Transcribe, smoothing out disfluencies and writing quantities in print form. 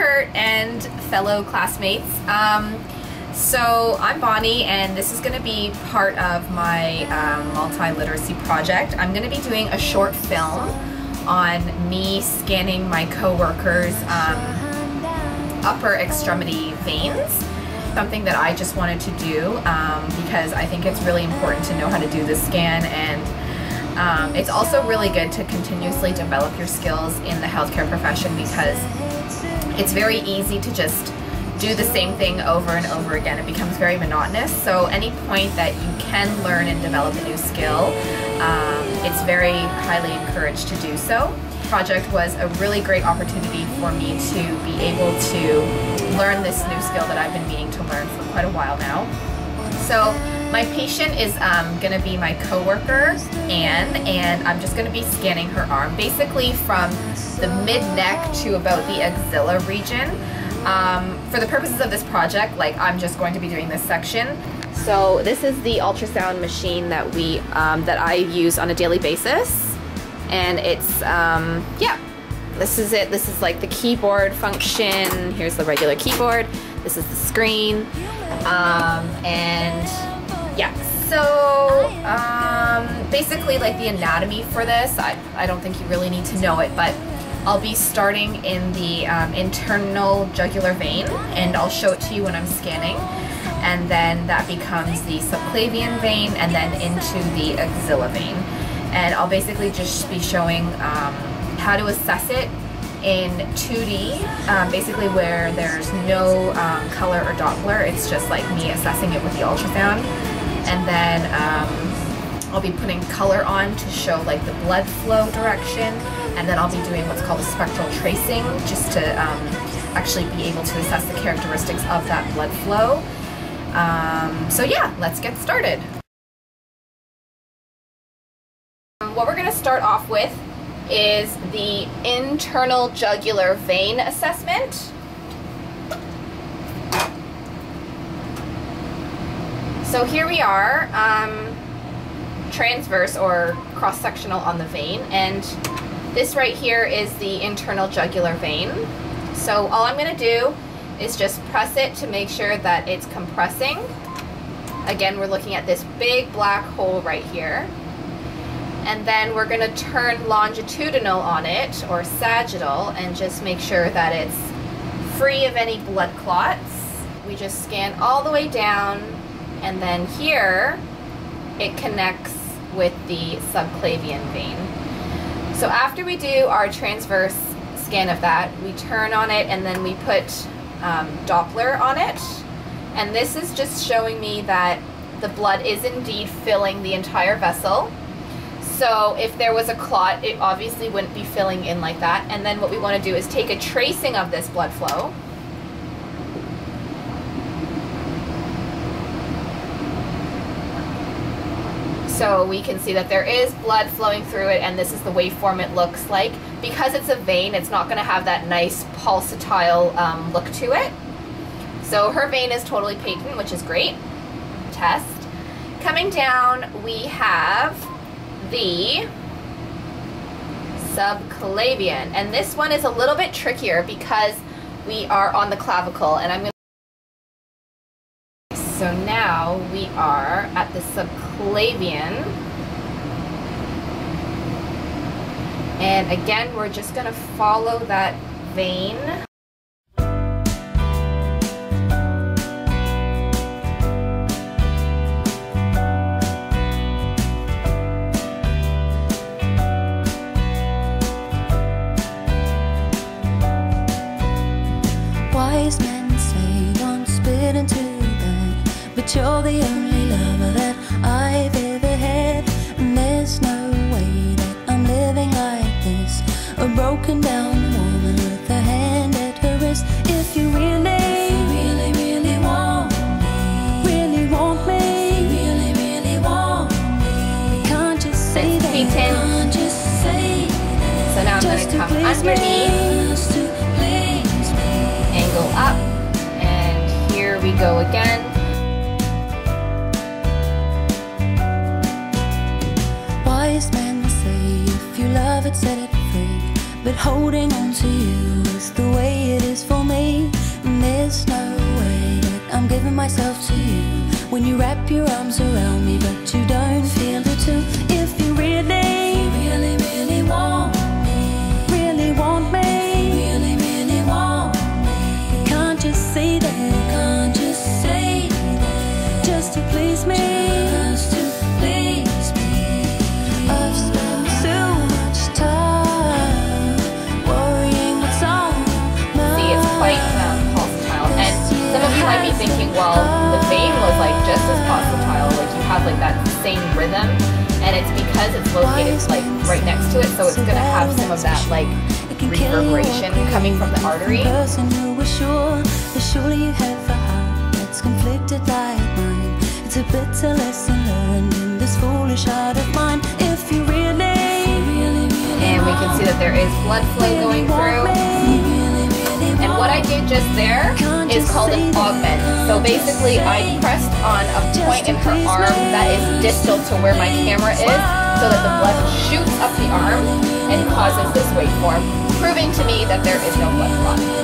Kurt and fellow classmates. So I'm Bonnie, and this is going to be part of my multi-literacy project. I'm going to be doing a short film on me scanning my coworkers' upper extremity veins. Something that I just wanted to do because I think it's really important to know how to do this scan, and it's also really good to continuously develop your skills in the healthcare profession because it's very easy to just do the same thing over and over again. It becomes very monotonous. So any point that you can learn and develop a new skill, it's very highly encouraged to do so. The project was a really great opportunity for me to be able to learn this new skill that I've been meaning to learn for quite a while now. So my patient is going to be my coworker, Anne, and I'm just going to be scanning her arm, basically from the mid-neck to about the axilla region. For the purposes of this project, I'm just going to be doing this section. So this is the ultrasound machine that that I use on a daily basis, and it's yeah, this is it. This is like the keyboard function. Here's the regular keyboard. This is the screen, and yeah. So basically, like the anatomy for this, I don't think you really need to know it, but I'll be starting in the internal jugular vein, and I'll show it to you when I'm scanning, and then that becomes the subclavian vein, and then into the axilla vein. And I'll basically just be showing how to assess it in 2D, basically where there's no color or Doppler. It's just like me assessing it with the ultrasound, and then I'll be putting color on to show like the blood flow direction, and then I'll be doing what's called a spectral tracing just to actually be able to assess the characteristics of that blood flow. So yeah, let's get started. What we're going to start off with is the internal jugular vein assessment. So here we are, transverse or cross-sectional on the vein, and this right here is the internal jugular vein. So all I'm going to do is just press it to make sure that it's compressing. Again, we're looking at this big black hole right here. And then we're going to turn longitudinal on it, or sagittal, and just make sure that it's free of any blood clots. We just scan all the way down, and then here it connects with the subclavian vein. So after we do our transverse scan of that, we turn on it, and then we put Doppler on it. And this is just showing me that the blood is indeed filling the entire vessel. So if there was a clot, it obviously wouldn't be filling in like that. And then what we want to do is take a tracing of this blood flow. So we can see that there is blood flowing through it, and this is the waveform it looks like. Because it's a vein, it's not going to have that nice pulsatile look to it. So her vein is totally patent, which is great. Test. Coming down, we have the subclavian, and this one is a little bit trickier because we are on the clavicle, and I'm going to... So now we are at the subclavian, and again we're just going to follow that vein. Wise men say don't spit into that, but you're the only lover that I've ever had, and there's no way that I'm living like this, a broken down woman with a hand at her wrist. If you really want me, can't just say that, can't just say that. So now I'm going to come underneath, angle up, and here we go again. Wise men say if you love it, set it free, but holding on to you is the way it is for me. giving myself to you. When you wrap your arms around me, but you don't feel it too. If you really, really, really want me, really want me, really, really want me, you can't just say that, you can't just say that, just to please me, just to please me. I've spent so much time worrying what's on my mind. See, it's quite pulsatile, and some of you might be thinking, well, the vein was like just as pulsatile, like you have like that same rhythm, and it's because it's located like right next to it, so it's gonna have some of that like reverberation coming from the artery. Surely you have a heart that's conflicted like mine. It's a bitter lesson learned in this foolish heart of mine. If you really, really, really, and we can see that there is blood flow going through. And what I did just there is called an augment. So basically I pressed on a point in her arm that is distal to where my camera is, so that the blood shoots up the arm and causes this waveform, proving to me that there is no blood clot.